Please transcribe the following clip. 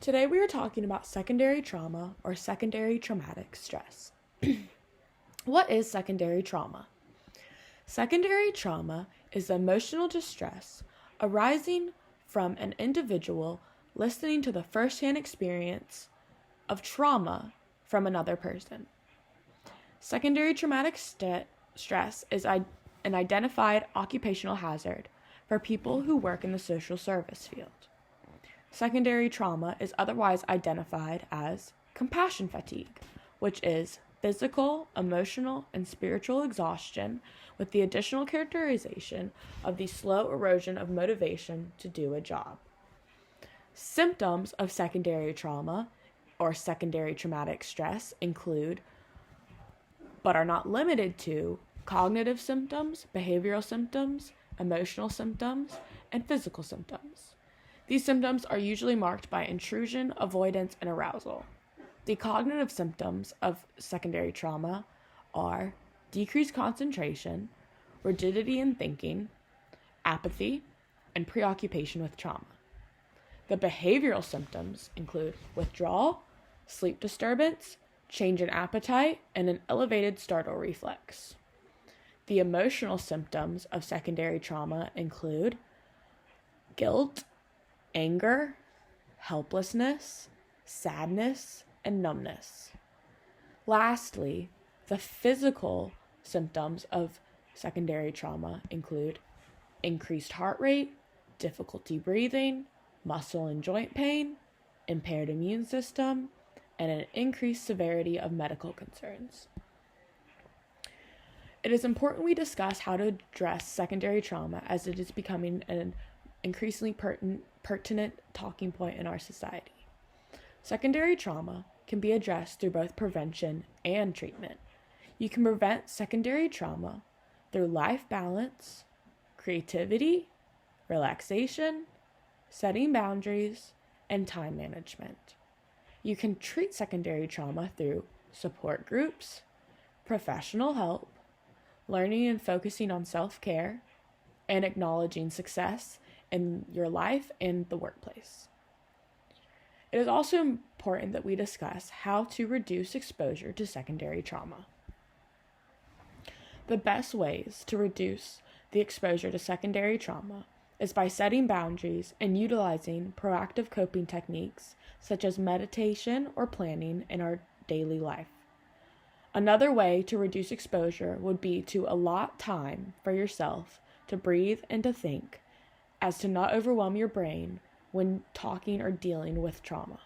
Today we are talking about secondary trauma or secondary traumatic stress. What is secondary trauma? Secondary trauma is emotional distress arising from an individual listening to the first-hand experience of trauma from another person. Secondary traumatic stress is an identified occupational hazard for people who work in the social service field. Secondary trauma is otherwise identified as compassion fatigue, which is physical, emotional, and spiritual exhaustion with the additional characterization of the slow erosion of motivation to do a job. Symptoms of secondary trauma or secondary traumatic stress include, but are not limited to, cognitive symptoms, behavioral symptoms, emotional symptoms, and physical symptoms. These symptoms are usually marked by intrusion, avoidance, and arousal. The cognitive symptoms of secondary trauma are decreased concentration, rigidity in thinking, apathy, and preoccupation with trauma. The behavioral symptoms include withdrawal, sleep disturbance, change in appetite, and an elevated startle reflex. The emotional symptoms of secondary trauma include guilt, anger, helplessness, sadness, and numbness. Lastly, the physical symptoms of secondary trauma include increased heart rate, difficulty breathing, muscle and joint pain, impaired immune system, and an increased severity of medical concerns. It is important we discuss how to address secondary trauma as it is becoming an increasingly pertinent talking point in our society. Secondary trauma can be addressed through both prevention and treatment. You can prevent secondary trauma through life balance, creativity, relaxation, setting boundaries, and time management. You can treat secondary trauma through support groups, professional help, learning and focusing on self-care, and acknowledging success in your life and the workplace. It is also important that we discuss how to reduce exposure to secondary trauma. The best ways to reduce the exposure to secondary trauma is by setting boundaries and utilizing proactive coping techniques such as meditation or planning in our daily life. Another way to reduce exposure would be to allot time for yourself to breathe and to think, as to not overwhelm your brain when talking or dealing with trauma.